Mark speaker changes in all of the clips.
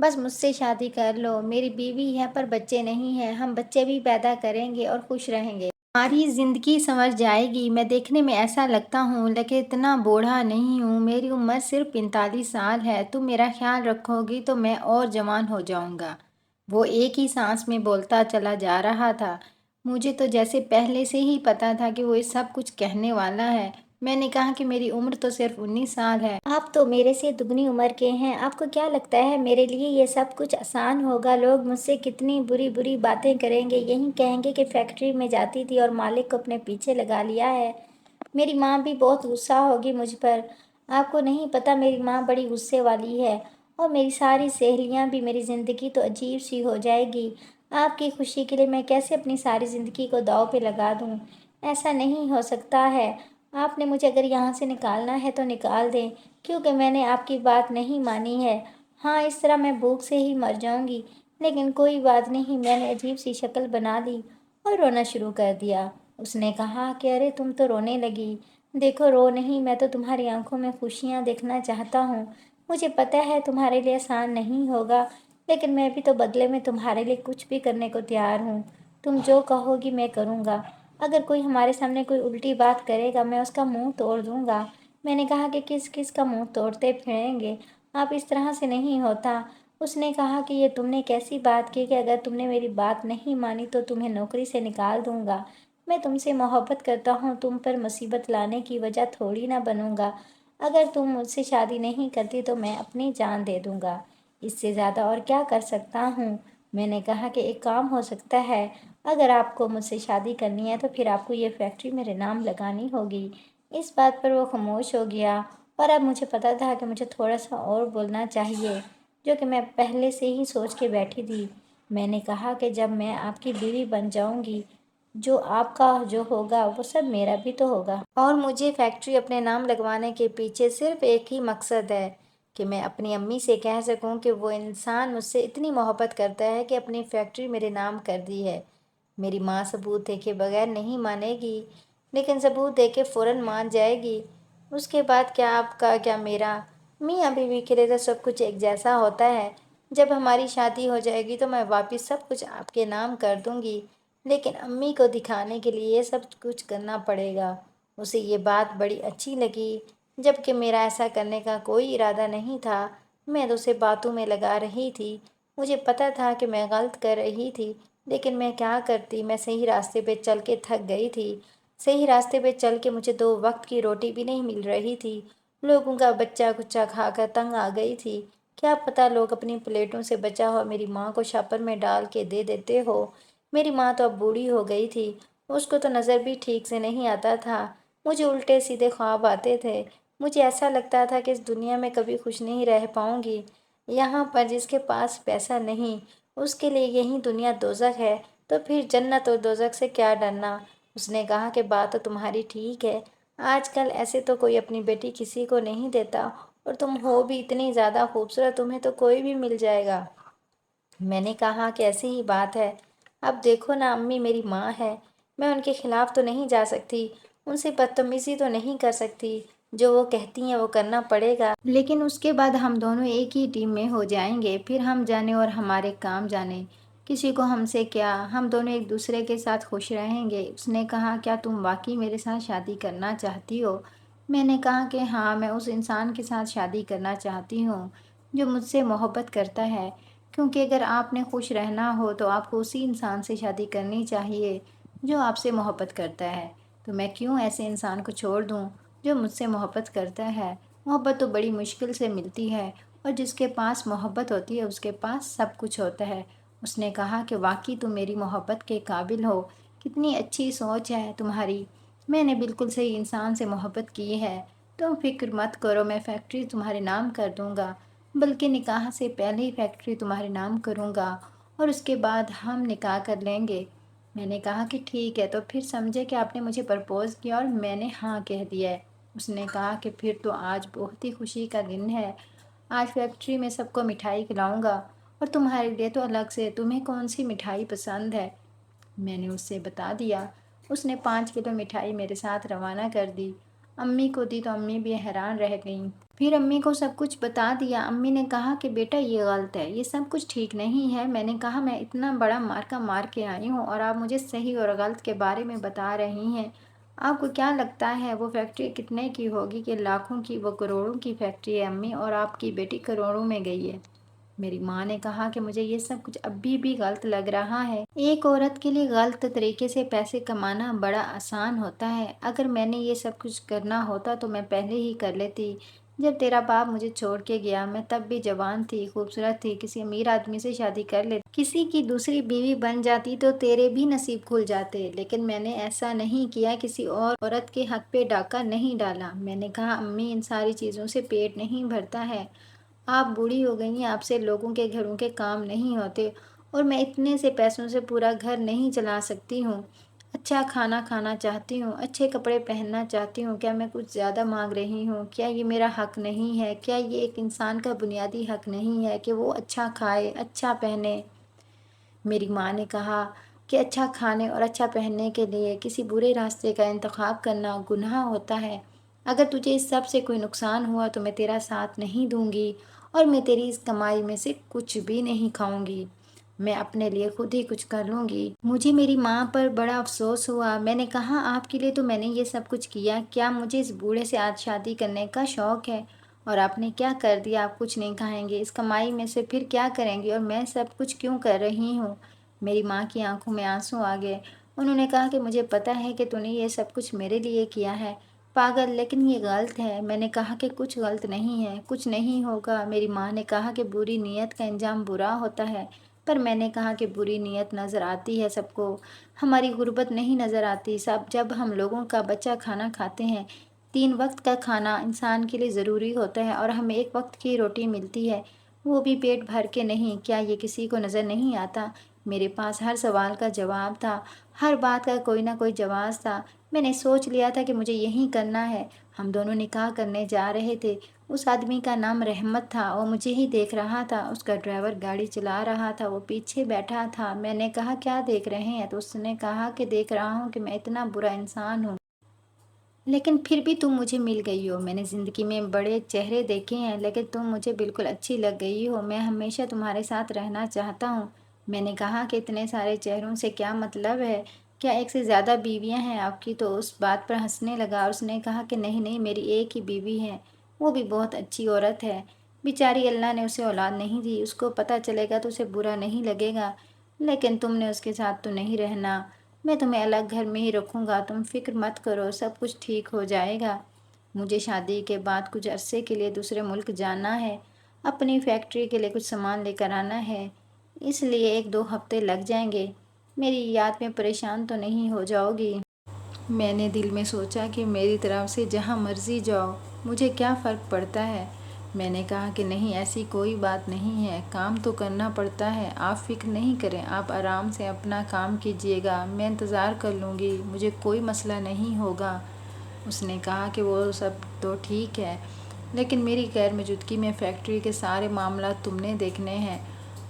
Speaker 1: بس مجھ سے شادی کر لو، میری بیوی ہے پر بچے نہیں ہیں، ہم بچے بھی پیدا کریں گے اور خوش رہیں گے۔ ہماری زندگی سنور جائے گی۔ میں دیکھنے میں ایسا لگتا ہوں لیکن اتنا بوڑھا نہیں ہوں، میری عمر صرف 45 سال ہے، تم میرا خیال رکھو گی تو میں اور جوان ہو جاؤں گا۔ وہ ایک ہی سانس میں بولتا چلا جا رہا تھا۔ مجھے تو جیسے پہلے سے ہی پتا تھا کہ وہ یہ سب کچھ کہنے والا ہے۔ میں نے کہا کہ میری عمر تو صرف 19 سال ہے۔ آپ تو میرے سے دگنی عمر کے ہیں، آپ کو کیا لگتا ہے میرے لیے یہ سب کچھ آسان ہوگا؟ لوگ مجھ سے کتنی بری بری باتیں کریں گے، یہی کہیں گے کہ فیکٹری میں جاتی تھی اور مالک کو اپنے پیچھے لگا لیا ہے۔ میری ماں بھی بہت غصہ ہوگی مجھ پر۔ آپ کو نہیں پتا میری ماں بڑی غصے والی ہے، اور میری ساری سہیلیاں بھی۔ میری زندگی تو عجیب سی ہو جائے گی۔ آپ کی خوشی کے لیے میں کیسے اپنی ساری زندگی کو داؤ پہ لگا دوں؟ ایسا نہیں ہو سکتا ہے۔ آپ نے مجھے اگر یہاں سے نکالنا ہے تو نکال دیں، کیونکہ میں نے آپ کی بات نہیں مانی ہے۔ ہاں، اس طرح میں بھوک سے ہی مر جاؤں گی، لیکن کوئی بات نہیں۔ میں نے عجیب سی شکل بنا لی اور رونا شروع کر دیا۔ اس نے کہا کہ ارے تم تو رونے لگی، دیکھو رو نہیں، میں تو تمہاری آنکھوں میں خوشیاں دیکھنا چاہتا ہوں۔ مجھے پتہ ہے تمہارے لیے آسان نہیں ہوگا، لیکن میں بھی تو بدلے میں تمہارے لیے کچھ بھی کرنے کو تیار ہوں۔ تم جو کہو گی میں کروں گا۔ اگر کوئی ہمارے سامنے کوئی الٹی بات کرے گا میں اس کا منہ توڑ دوں گا۔ میں نے کہا کہ کس کس کا منہ توڑتے پھریں گے، آپ اس طرح سے نہیں ہوتا۔ اس نے کہا کہ یہ تم نے کیسی بات کی کہ اگر تم نے میری بات نہیں مانی تو تمہیں نوکری سے نکال دوں گا۔ میں تم سے محبت کرتا ہوں، تم پر مصیبت لانے کی وجہ تھوڑی نہ بنوں گا۔ اگر تم مجھ سے شادی نہیں کرتی تو میں اپنی جان دے دوں گا۔ اس سے زیادہ اور کیا کر سکتا ہوں؟ میں نے کہا کہ ایک کام ہو سکتا ہے، اگر آپ کو مجھ سے شادی کرنی ہے تو پھر آپ کو یہ فیکٹری میرے نام لگانی ہوگی۔ اس بات پر وہ خاموش ہو گیا، اور اب مجھے پتا تھا کہ مجھے تھوڑا سا اور بولنا چاہیے، جو کہ میں پہلے سے ہی سوچ کے بیٹھی تھی۔ میں نے کہا کہ جب میں آپ کی بیوی بن جاؤں گی، جو آپ کا جو ہوگا وہ سب میرا بھی تو ہوگا۔ اور مجھے فیکٹری اپنے نام لگوانے کے پیچھے صرف ایک ہی مقصد ہے کہ میں اپنی امی سے کہہ سکوں کہ وہ انسان مجھ سے اتنی محبت کرتا ہے کہ اپنی فیکٹری میرے نام کر دی ہے۔ میری ماں ثبوت دے کے بغیر نہیں مانے گی، لیکن ثبوت دے کے فوراً مان جائے گی۔ اس کے بعد کیا آپ کا کیا میرا، میاں بیوی کے لیے تو سب کچھ ایک جیسا ہوتا ہے۔ جب ہماری شادی ہو جائے گی تو میں واپس سب کچھ آپ کے نام کر دوں گی، لیکن امی کو دکھانے کے لیے یہ سب کچھ کرنا پڑے گا۔ اسے یہ بات بڑی اچھی لگی، جبکہ میرا ایسا کرنے کا کوئی ارادہ نہیں تھا۔ میں تو اسے باتوں میں لگا رہی تھی۔ مجھے پتہ تھا کہ میں غلط کر رہی تھی، لیکن میں کیا کرتی؟ میں صحیح راستے پہ چل کے تھک گئی تھی۔ صحیح راستے پہ چل کے مجھے 2 وقت کی روٹی بھی نہیں مل رہی تھی۔ لوگوں کا بچہ کچا کھا کر تنگ آ گئی تھی۔ کیا پتہ لوگ اپنی پلیٹوں سے بچا ہوا میری ماں کو شاپر میں ڈال کے دے دیتے ہو۔ میری ماں تو اب بوڑھی ہو گئی تھی، اس کو تو نظر بھی ٹھیک سے نہیں آتا تھا۔ مجھے الٹے سیدھے خواب آتے تھے۔ مجھے ایسا لگتا تھا کہ اس دنیا میں کبھی خوش نہیں رہ پاؤں گی۔ یہاں پر جس کے پاس پیسہ نہیں، اس کے لیے یہی دنیا دوزخ ہے، تو پھر جنت اور دوزخ سے کیا ڈرنا؟ اس نے کہا کہ بات تو تمہاری ٹھیک ہے، آج کل ایسے تو کوئی اپنی بیٹی کسی کو نہیں دیتا، اور تم ہو بھی اتنی زیادہ خوبصورت، تمہیں تو کوئی بھی مل جائے گا۔ میں نے کہا کہ ایسی ہی بات ہے۔ اب دیکھو نا، امی میری ماں ہے، میں ان کے خلاف تو نہیں جا سکتی، ان سے بدتمیزی تو نہیں کر سکتی، جو وہ کہتی ہیں وہ کرنا پڑے گا۔ لیکن اس کے بعد ہم دونوں ایک ہی ٹیم میں ہو جائیں گے، پھر ہم جانے اور ہمارے کام جانے، کسی کو ہم سے کیا، ہم دونوں ایک دوسرے کے ساتھ خوش رہیں گے۔ اس نے کہا کیا تم واقعی میرے ساتھ شادی کرنا چاہتی ہو؟ میں نے کہا کہ ہاں، میں اس انسان کے ساتھ شادی کرنا چاہتی ہوں جو مجھ سے محبت کرتا ہے، کیونکہ اگر آپ نے خوش رہنا ہو تو آپ کو اسی انسان سے شادی کرنی چاہیے جو آپ سے محبت کرتا ہے۔ تو میں کیوں ایسے انسان کو چھوڑ دوں جو مجھ سے محبت کرتا ہے؟ محبت تو بڑی مشکل سے ملتی ہے، اور جس کے پاس محبت ہوتی ہے اس کے پاس سب کچھ ہوتا ہے۔ اس نے کہا کہ واقعی تم میری محبت کے قابل ہو، کتنی اچھی سوچ ہے تمہاری، میں نے بالکل صحیح انسان سے محبت کی ہے۔ تم فکر مت کرو، میں فیکٹری تمہارے نام کر دوں گا، بلکہ نکاح سے پہلے ہی فیکٹری تمہارے نام کروں گا، اور اس کے بعد ہم نکاح کر لیں گے۔ میں نے کہا کہ ٹھیک ہے، تو پھر سمجھے کہ آپ نے مجھے پرپوز کیا اور میں نے ہاں کہہ دیا ہے۔ اس نے کہا کہ پھر تو آج بہت ہی خوشی کا دن ہے، آج فیکٹری میں سب کو مٹھائی کھلاؤں گا، اور تمہارے لیے تو الگ سے، تمہیں کون سی مٹھائی پسند ہے؟ میں نے اس سے بتا دیا۔ اس نے 5 کلو مٹھائی میرے ساتھ روانہ کر دی۔ امی کو دی تو امی بھی حیران رہ گئیں۔ پھر امی کو سب کچھ بتا دیا۔ امی نے کہا کہ بیٹا یہ غلط ہے، یہ سب کچھ ٹھیک نہیں ہے۔ میں نے کہا میں اتنا بڑا مارکا مار کے آئی ہوں اور آپ مجھے صحیح اور غلط کے بارے میں بتا رہی ہیں۔ آپ کو کیا لگتا ہے وہ فیکٹری کتنے کی ہوگی کہ لاکھوں کی؟ وہ کروڑوں کی فیکٹری ہے امی، اور آپ کی بیٹی کروڑوں میں گئی ہے۔ میری ماں نے کہا کہ مجھے یہ سب کچھ ابھی بھی غلط لگ رہا ہے۔ ایک عورت کے لیے غلط طریقے سے پیسے کمانا بڑا آسان ہوتا ہے۔ اگر میں نے یہ سب کچھ کرنا ہوتا تو میں پہلے ہی کر لیتی۔ جب تیرا باپ مجھے چھوڑ کے گیا میں تب بھی جوان تھی، خوبصورت تھی، کسی امیر آدمی سے شادی کر لیتی، کسی کی دوسری بیوی بن جاتی تو تیرے بھی نصیب کھل جاتے، لیکن میں نے ایسا نہیں کیا، کسی اور عورت کے حق پہ ڈاکہ نہیں ڈالا۔ میں نے کہا امی ان ساری چیزوں سے پیٹ نہیں بھرتا ہے، آپ بوڑھی ہو گئی ہیں، آپ سے لوگوں کے گھروں کے کام نہیں ہوتے، اور میں اتنے سے پیسوں سے پورا گھر نہیں چلا سکتی ہوں۔ اچھا کھانا کھانا چاہتی ہوں، اچھے کپڑے پہننا چاہتی ہوں، کیا میں کچھ زیادہ مانگ رہی ہوں؟ کیا یہ میرا حق نہیں ہے؟ کیا یہ ایک انسان کا بنیادی حق نہیں ہے کہ وہ اچھا کھائے، اچھا پہنے؟ میری ماں نے کہا کہ اچھا کھانے اور اچھا پہننے کے لیے کسی برے راستے کا انتخاب کرنا گناہ ہوتا ہے۔ اگر تجھے اس سب سے کوئی نقصان ہوا تو میں تیرا ساتھ نہیں دوں گی، اور میں تیری اس کمائی میں سے کچھ بھی نہیں کھاؤں گی، میں اپنے لیے خود ہی کچھ کر لوں گی۔ مجھے میری ماں پر بڑا افسوس ہوا۔ میں نے کہا آپ کے لیے تو میں نے یہ سب کچھ کیا، کیا مجھے اس بوڑھے سے آج شادی کرنے کا شوق ہے؟ اور آپ نے کیا کر دیا؟ آپ کچھ نہیں کھائیں گے، اس کمائی میں سے پھر کیا کریں گے؟ اور میں سب کچھ کیوں کر رہی ہوں؟ میری ماں کی آنکھوں میں آنسو آ گئے۔ انہوں نے کہا کہ مجھے پتہ ہے کہ تو نے یہ سب کچھ میرے لیے کیا ہے پاگل، لیکن یہ غلط ہے۔ میں نے کہا کہ کچھ غلط نہیں ہے، کچھ نہیں ہوگا۔ میری ماں نے کہا کہ بری نیت کا انجام برا ہوتا ہے، پر میں نے کہا کہ بری نیت نظر آتی ہے سب کو، ہماری غربت نہیں نظر آتی۔ جب ہم لوگوں کا بچہ کھانا کھاتے ہیں، 3 وقت کا کھانا انسان کے لیے ضروری ہوتا ہے اور ہمیں 1 وقت کی روٹی ملتی ہے، وہ بھی پیٹ بھر کے نہیں، کیا یہ کسی کو نظر نہیں آتا؟ میرے پاس ہر سوال کا جواب تھا، ہر بات کا کوئی نہ کوئی جواز تھا۔ میں نے سوچ لیا تھا کہ مجھے یہی کرنا ہے۔ ہم دونوں نکاح کرنے جا رہے تھے۔ اس آدمی کا نام رحمت تھا، وہ مجھے ہی دیکھ رہا تھا، اس کا ڈرائیور گاڑی چلا رہا تھا، وہ پیچھے بیٹھا تھا۔ میں نے کہا کیا دیکھ رہے ہیں؟ تو اس نے کہا کہ دیکھ رہا ہوں کہ میں اتنا برا انسان ہوں، لیکن پھر بھی تم مجھے مل گئی ہو۔ میں نے زندگی میں بڑے چہرے دیکھے ہیں، لیکن تم مجھے بالکل اچھی لگ گئی ہو، میں ہمیشہ تمہارے ساتھ رہنا چاہتا ہوں۔ میں نے کہا کہ اتنے سارے چہروں سے کیا مطلب ہے؟ کیا ایک سے زیادہ بیویاں ہیں آپ کی؟ تو اس بات پر ہنسنے لگا اور اس نے کہا کہ نہیں نہیں، میری ایک ہی بیوی ہے، وہ بھی بہت اچھی عورت ہے، بیچاری اللہ نے اسے اولاد نہیں دی، اس کو پتہ چلے گا تو اسے برا نہیں لگے گا، لیکن تم نے اس کے ساتھ تو نہیں رہنا، میں تمہیں الگ گھر میں ہی رکھوں گا، تم فکر مت کرو، سب کچھ ٹھیک ہو جائے گا۔ مجھے شادی کے بعد کچھ عرصے کے لیے دوسرے ملک جانا ہے، اپنی فیکٹری کے لیے کچھ سامان لے کر آنا ہے، اس لیے 1-2 ہفتے لگ جائیں گے، میری یاد میں پریشان تو نہیں ہو جاؤ گی؟ میں نے دل میں سوچا کہ میری طرف سے جہاں مرضی جاؤ، مجھے کیا فرق پڑتا ہے؟ میں نے کہا کہ نہیں، ایسی کوئی بات نہیں ہے، کام تو کرنا پڑتا ہے، آپ فکر نہیں کریں، آپ آرام سے اپنا کام کیجیے گا، میں انتظار کر لوں گی، مجھے کوئی مسئلہ نہیں ہوگا۔ اس نے کہا کہ وہ سب تو ٹھیک ہے، لیکن میری غیر موجودگی میں فیکٹری کے سارے معاملات تم نے دیکھنے ہیں،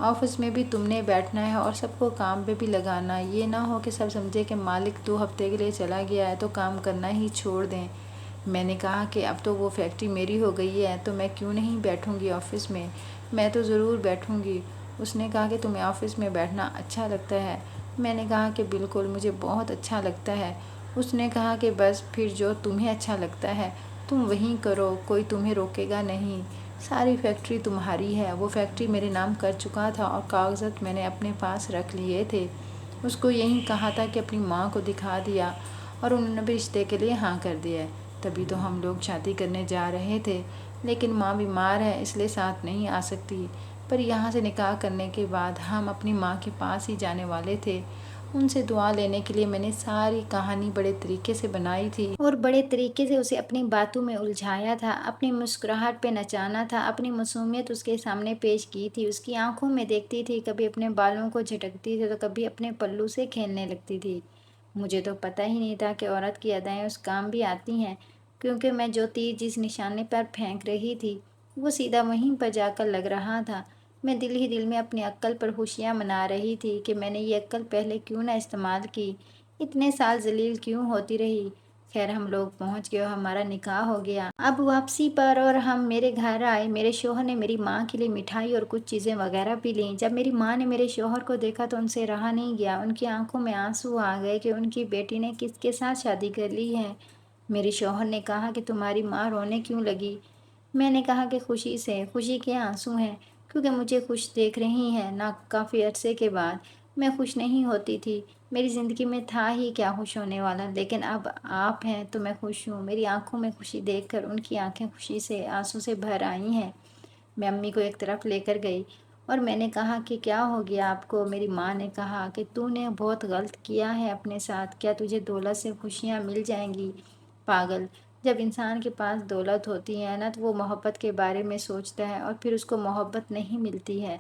Speaker 1: آفس میں بھی تم نے بیٹھنا ہے اور سب کو کام پہ بھی لگانا، یہ نہ ہو کہ سب سمجھے کہ مالک 2 ہفتے کے لیے چلا گیا ہے تو کام کرنا ہی چھوڑ دیں۔ میں نے کہا کہ اب تو وہ فیکٹری میری ہو گئی ہے تو میں کیوں نہیں بیٹھوں گی آفس میں، میں تو ضرور بیٹھوں گی۔ اس نے کہا کہ تمہیں آفس میں بیٹھنا اچھا لگتا ہے؟ میں نے کہا کہ بالکل، مجھے بہت اچھا لگتا ہے۔ اس نے کہا کہ بس پھر جو تمہیں اچھا لگتا ہے تم وہیں کرو، کوئی تمہیں روکے گا نہیں، ساری فیکٹری تمہاری ہے۔ وہ فیکٹری میرے نام کر چکا تھا اور کاغذات میں نے اپنے پاس رکھ لیے تھے، اس کو یہی کہا تھا کہ اپنی ماں کو دکھا دیا اور انہوں نے بھی رشتے کے لیے ہاں کر دیا۔ تبھی تو ہم لوگ شادی کرنے جا رہے تھے، لیکن ماں بیمار ہے اس لیے ساتھ نہیں آ سکتی، پر یہاں سے نکاح کرنے کے بعد ہم اپنی ماں کے پاس ہی جانے والے تھے، ان سے دعا لینے کے لیے میں نے ساری کہانی بڑے طریقے سے بنائی تھی اور بڑے طریقے سے اسے اپنی باتوں میں الجھایا تھا، اپنی مسکراہٹ پہ نچانا تھا، اپنی معصومیت اس کے سامنے پیش کی تھی، اس کی آنکھوں میں دیکھتی تھی، کبھی اپنے بالوں کو جھٹکتی تھی تو کبھی اپنے پلو سے کھیلنے لگتی تھی۔ مجھے تو پتہ ہی نہیں تھا کہ عورت کی ادائیں اس کام بھی آتی ہیں، کیونکہ میں جو تیر جس نشانے پر پھینک رہی تھی وہ سیدھا وہیں پر جا کر لگ رہا تھا۔ میں دل ہی دل میں اپنی عقل پر خوشیاں منا رہی تھی کہ میں نے یہ عقل پہلے کیوں نہ استعمال کی، اتنے سال ذلیل کیوں ہوتی رہی، خیر ہم لوگ پہنچ گئے اور ہمارا نکاح ہو گیا۔ اب واپسی پر اور ہم میرے گھر آئے، میرے شوہر نے میری ماں کے لیے مٹھائی اور کچھ چیزیں وغیرہ بھی لیں۔ جب میری ماں نے میرے شوہر کو دیکھا تو ان سے رہا نہیں گیا، ان کی آنکھوں میں آنسو آ گئے کہ ان کی بیٹی نے کس کے ساتھ شادی کر لی ہے۔ میرے شوہر نے کہا کہ تمہاری ماں رونے کیوں لگی؟ میں نے کہا کہ خوشی سے، خوشی کے آنسو ہیں، کیونکہ مجھے خوش دیکھ رہی ہیں نا، کافی عرصے کے بعد میں خوش نہیں ہوتی تھی، میری زندگی میں تھا ہی کیا خوش ہونے والا، لیکن اب آپ ہیں تو میں خوش ہوں۔ میری آنکھوں میں خوشی دیکھ کر ان کی آنکھیں خوشی سے، آنسو سے بھر آئی ہیں۔ میں امی کو ایک طرف لے کر گئی اور میں نے کہا کہ کیا ہو گیا آپ کو؟ میری ماں نے کہا کہ تو نے بہت غلط کیا ہے اپنے ساتھ، کیا تجھے دولت سے خوشیاں مل جائیں گی؟ پاگل، جب انسان کے پاس دولت ہوتی ہے نا تو وہ محبت کے بارے میں سوچتا ہے اور پھر اس کو محبت نہیں ملتی ہے۔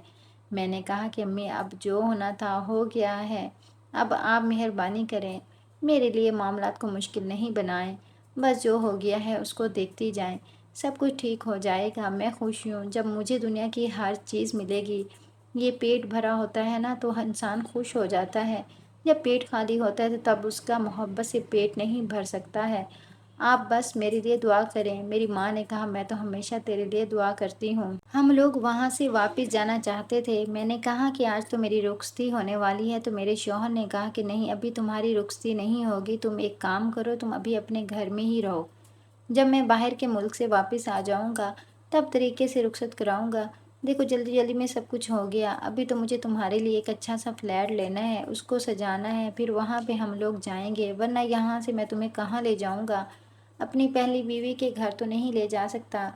Speaker 1: میں نے کہا کہ امی اب جو ہونا تھا ہو گیا ہے، اب آپ مہربانی کریں، میرے لیے معاملات کو مشکل نہیں بنائیں، بس جو ہو گیا ہے اس کو دیکھتی جائیں، سب کچھ ٹھیک ہو جائے گا، میں خوش ہوں، جب مجھے دنیا کی ہر چیز ملے گی۔ یہ پیٹ بھرا ہوتا ہے نا تو انسان خوش ہو جاتا ہے، جب پیٹ خالی ہوتا ہے تو تب اس کا محبت سے پیٹ نہیں بھر سکتا ہے۔ آپ بس میرے لیے دعا کریں۔ میری ماں نے کہا میں تو ہمیشہ تیرے لیے دعا کرتی ہوں۔ ہم لوگ وہاں سے واپس جانا چاہتے تھے، میں نے کہا کہ آج تو میری رخصتی ہونے والی ہے، تو میرے شوہر نے کہا کہ نہیں ابھی تمہاری رخصتی نہیں ہوگی، تم ایک کام کرو، تم ابھی اپنے گھر میں ہی رہو، جب میں باہر کے ملک سے واپس آ جاؤں گا تب طریقے سے رخصت کراؤں گا۔ دیکھو جلدی جلدی میں سب کچھ ہو گیا، ابھی تو مجھے تمہارے لیے ایک اچھا سا فلیٹ لینا ہے، اس کو سجانا ہے، پھر وہاں پہ ہم لوگ جائیں گے، ورنہ یہاں سے میں تمہیں کہاں لے جاؤں گا؟ اپنی پہلی بیوی کے گھر تو نہیں لے جا سکتا۔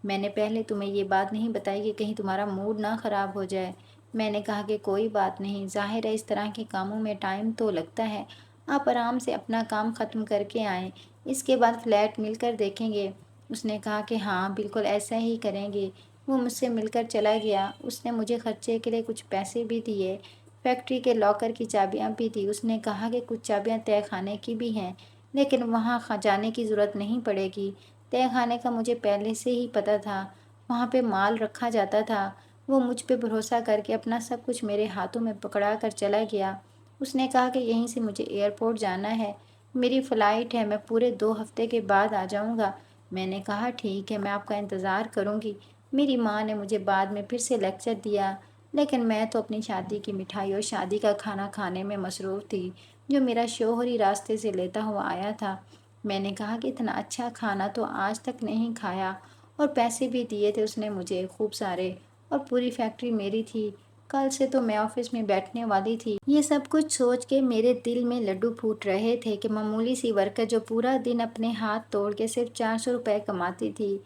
Speaker 1: میں نے پہلے تمہیں یہ بات نہیں بتائی کہ کہیں تمہارا موڈ نہ خراب ہو جائے۔ میں نے کہا کہ کوئی بات نہیں، ظاہر ہے اس طرح کے کاموں میں ٹائم تو لگتا ہے، آپ آرام سے اپنا کام ختم کر کے آئیں، اس کے بعد فلیٹ مل کر دیکھیں گے۔ اس نے کہا کہ ہاں بالکل ایسا ہی کریں گے۔ وہ مجھ سے مل کر چلا گیا، اس نے مجھے خرچے کے لیے کچھ پیسے بھی دیے، فیکٹری کے لاکر کی چابیاں بھی دی، اس نے کہا کہ کچھ چابیاں تہہ خانے کی بھی ہیں لیکن وہاں جانے کی ضرورت نہیں پڑے گی، تہہ خانے کا مجھے پہلے سے ہی پتہ تھا، وہاں پہ مال رکھا جاتا تھا۔ وہ مجھ پہ بھروسہ کر کے اپنا سب کچھ میرے ہاتھوں میں پکڑا کر چلا گیا۔ اس نے کہا کہ یہیں سے مجھے ایئرپورٹ جانا ہے، میری فلائٹ ہے، میں پورے 2 ہفتے کے بعد آ جاؤں گا۔ میں نے کہا ٹھیک ہے، میں آپ کا انتظار کروں گی۔ میری ماں نے مجھے بعد میں پھر سے لیکچر دیا، لیکن میں تو اپنی شادی کی مٹھائی اور شادی کا کھانا کھانے میں مصروف تھی، جو میرا شوہر ہی راستے سے لیتا ہوا آیا تھا۔ میں نے کہا کہ اتنا اچھا کھانا تو آج تک نہیں کھایا، اور پیسے بھی دیے تھے اس نے مجھے خوب سارے، اور پوری فیکٹری میری تھی، کل سے تو میں آفس میں بیٹھنے والی تھی۔ یہ سب کچھ سوچ کے میرے دل میں لڈو پھوٹ رہے تھے کہ معمولی سی ورکر جو پورا دن اپنے ہاتھ توڑ کے صرف 400 روپے کماتی تھی،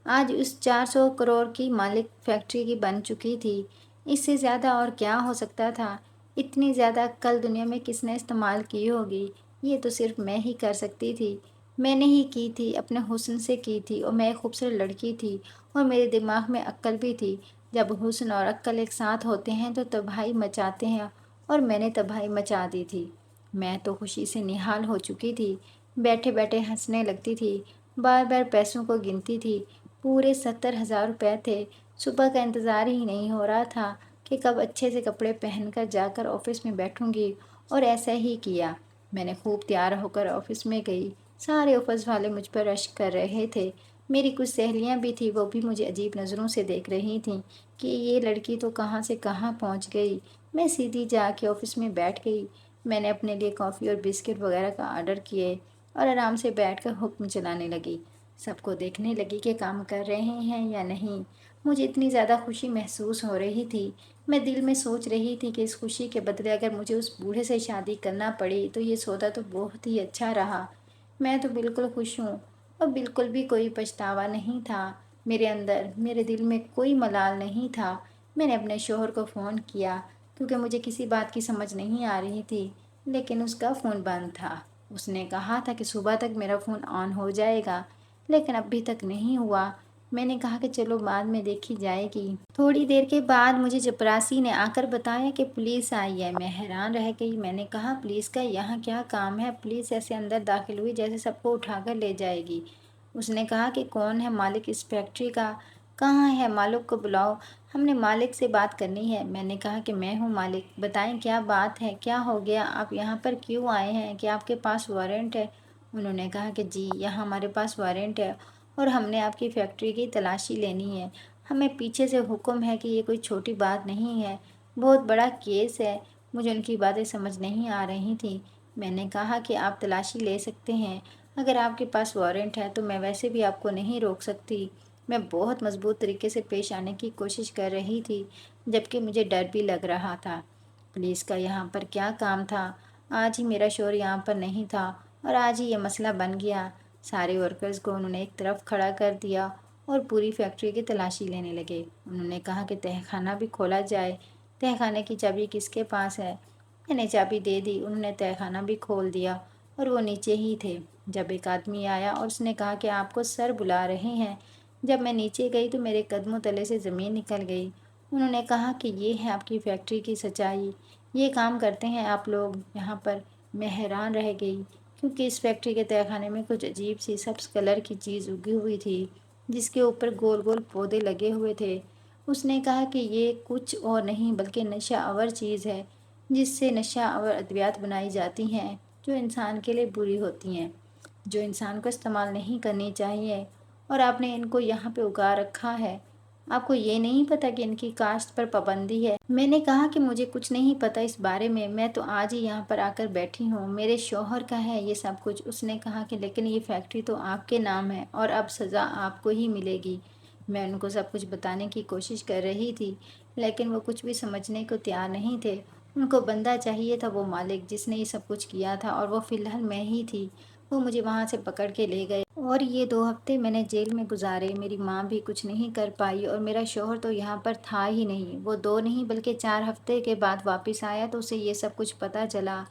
Speaker 1: آج اس 400 کروڑ کی مالک فیکٹری کی بن چکی تھی۔ اس سے زیادہ اور کیا ہو سکتا تھا؟ اتنی زیادہ کل دنیا میں کس نے استعمال کی ہوگی؟ یہ تو صرف میں ہی کر سکتی تھی، میں نے ہی کی تھی، اپنے حسن سے کی تھی، اور میں ایک خوبصورت لڑکی تھی اور میرے دماغ میں عقل بھی تھی۔ جب حسن اور عقل ایک ساتھ ہوتے ہیں تو تباہی مچاتے ہیں، اور میں نے تباہی مچا دی تھی۔ میں تو خوشی سے نہال ہو چکی تھی، بیٹھے بیٹھے ہنسنے لگتی تھی، بار بار پیسوں کو گنتی تھی، پورے 70,000 روپے تھے۔ صبح کا انتظار ہی نہیں ہو رہا تھا کہ کب اچھے سے کپڑے پہن کر جا کر آفس میں بیٹھوں گی، اور ایسا ہی کیا۔ میں نے خوب تیار ہو کر آفس میں گئی، سارے آفس والے مجھ پر رشک کر رہے تھے، میری کچھ سہیلیاں بھی تھیں، وہ بھی مجھے عجیب نظروں سے دیکھ رہی تھیں کہ یہ لڑکی تو کہاں سے کہاں پہنچ گئی۔ میں سیدھی جا کے آفس میں بیٹھ گئی، میں نے اپنے لیے کافی اور بسکٹ وغیرہ کا آرڈر کیے اور آرام سے بیٹھ کر حکم چلانے لگی، سب کو دیکھنے لگی کہ کام کر رہے ہیں یا نہیں۔ مجھے اتنی زیادہ خوشی محسوس ہو رہی تھی، میں دل میں سوچ رہی تھی کہ اس خوشی کے بدلے اگر مجھے اس بوڑھے سے شادی کرنا پڑی تو یہ سودا تو بہت ہی اچھا رہا۔ میں تو بالکل خوش ہوں، اور بالکل بھی کوئی پچھتاوا نہیں تھا میرے اندر، میرے دل میں کوئی ملال نہیں تھا۔ میں نے اپنے شوہر کو فون کیا کیونکہ مجھے کسی بات کی سمجھ نہیں آ رہی تھی، لیکن اس کا فون بند تھا۔ اس نے کہا تھا کہ صبح تک میرا فون آن ہو جائے گا، لیکن ابھی تک نہیں ہوا۔ میں نے کہا کہ چلو بعد میں دیکھی جائے گی۔ تھوڑی دیر کے بعد مجھے چپراسی نے آ کر بتایا کہ پولیس آئی ہے۔ میں حیران رہ گئی، میں نے کہا پولیس کا یہاں کیا کام ہے؟ پولیس ایسے اندر داخل ہوئی جیسے سب کو اٹھا کر لے جائے گی۔ اس نے کہا کہ کون ہے مالک اس فیکٹری کا؟ کہاں ہے؟ مالک کو بلاؤ، ہم نے مالک سے بات کرنی ہے۔ میں نے کہا کہ میں ہوں مالک، بتائیں کیا بات ہے، کیا ہو گیا، آپ یہاں پر کیوں آئے ہیں، کہ آپ کے پاس وارنٹ ہے؟ انہوں نے کہا کہ جی، یہاں ہمارے پاس وارنٹ ہے اور ہم نے آپ کی فیکٹری کی تلاشی لینی ہے۔ ہمیں پیچھے سے حکم ہے کہ یہ کوئی چھوٹی بات نہیں ہے، بہت بڑا کیس ہے۔ مجھے ان کی باتیں سمجھ نہیں آ رہی تھیں۔ میں نے کہا کہ آپ تلاشی لے سکتے ہیں، اگر آپ کے پاس وارنٹ ہے تو میں ویسے بھی آپ کو نہیں روک سکتی۔ میں بہت مضبوط طریقے سے پیش آنے کی کوشش کر رہی تھی، جبکہ مجھے ڈر بھی لگ رہا تھا۔ پولیس کا یہاں پر کیا کام تھا؟ آج ہی میرا شوہر یہاں پر نہیں تھا اور آج ہی یہ مسئلہ بن گیا۔ سارے ورکرز کو انہوں نے ایک طرف کھڑا کر دیا اور پوری فیکٹری کی تلاشی لینے لگے۔ انہوں نے کہا کہ تہہ خانہ بھی کھولا جائے۔ تہہ خانے کی چابی کس کے پاس ہے؟ میں نے چابی دے دی۔ انہوں نے تہہ خانہ بھی کھول دیا اور وہ نیچے ہی تھے جب ایک آدمی آیا اور اس نے کہا کہ آپ کو سر بلا رہے ہیں۔ جب میں نیچے گئی تو میرے قدموں تلے سے زمین نکل گئی۔ انہوں نے کہا کہ یہ ہے آپ کی فیکٹری کی سچائی، یہ کام کرتے ہیں آپ لوگ یہاں پر۔ میں حیران رہ گئی کیونکہ اس فیکٹری کے تہہ خانے میں کچھ عجیب سی سبز کلر کی چیز اگی ہوئی تھی جس کے اوپر گول گول پودے لگے ہوئے تھے۔ اس نے کہا کہ یہ کچھ اور نہیں بلکہ نشہ آور چیز ہے جس سے نشہ آور ادویات بنائی جاتی ہیں جو انسان کے لیے بری ہوتی ہیں، جو انسان کو استعمال نہیں کرنی چاہیے، اور آپ نے ان کو یہاں پہ اگا رکھا ہے۔ آپ کو یہ نہیں پتہ کہ ان کی کاشت پر پابندی ہے؟ میں نے کہا کہ مجھے کچھ نہیں پتہ اس بارے میں تو آج ہی یہاں پر آ کر بیٹھی ہوں، میرے شوہر کا ہے یہ سب کچھ۔ اس نے کہا کہ لیکن یہ فیکٹری تو آپ کے نام ہے اور اب سزا آپ کو ہی ملے گی۔ میں ان کو سب کچھ بتانے کی کوشش کر رہی تھی لیکن وہ کچھ بھی سمجھنے کو تیار نہیں تھے۔ ان کو بندہ چاہیے تھا، وہ مالک جس نے یہ سب کچھ کیا تھا، اور وہ فی الحال میں ہی تھی۔ وہ مجھے وہاں سے پکڑ کے لے گئے اور یہ 2 ہفتے میں نے جیل میں گزارے۔ میری ماں بھی کچھ نہیں کر پائی اور میرا شوہر تو یہاں پر تھا ہی نہیں۔ وہ 2 نہیں بلکہ 4 ہفتے کے بعد واپس آیا تو اسے یہ سب کچھ پتہ چلا۔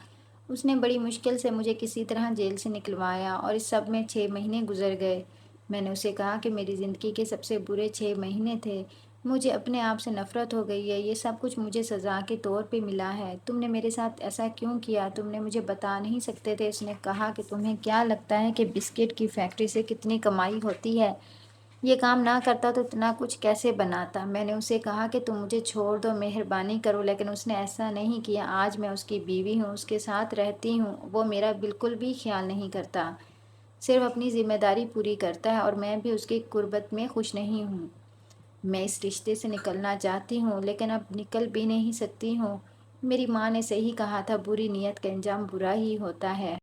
Speaker 1: اس نے بڑی مشکل سے مجھے کسی طرح جیل سے نکلوایا اور اس سب میں 6 مہینے گزر گئے۔ میں نے اسے کہا کہ میری زندگی کے سب سے برے 6 مہینے تھے، مجھے اپنے آپ سے نفرت ہو گئی ہے، یہ سب کچھ مجھے سزا کے طور پہ ملا ہے۔ تم نے میرے ساتھ ایسا کیوں کیا؟ تم نے مجھے بتا نہیں سکتے تھے؟ اس نے کہا کہ تمہیں کیا لگتا ہے کہ بسکٹ کی فیکٹری سے کتنی کمائی ہوتی ہے؟ یہ کام نہ کرتا تو اتنا کچھ کیسے بناتا؟ میں نے اسے کہا کہ تم مجھے چھوڑ دو، مہربانی کرو، لیکن اس نے ایسا نہیں کیا۔ آج میں اس کی بیوی ہوں، اس کے ساتھ رہتی ہوں، وہ میرا بالکل بھی خیال نہیں کرتا، صرف اپنی ذمہ داری پوری کرتا ہے اور میں بھی اس کی قربت میں خوش نہیں ہوں۔ میں اس رشتے سے نکلنا چاہتی ہوں لیکن اب نکل بھی نہیں سکتی ہوں۔ میری ماں نے صحیح کہا تھا، بری نیت کا انجام برا ہی ہوتا ہے۔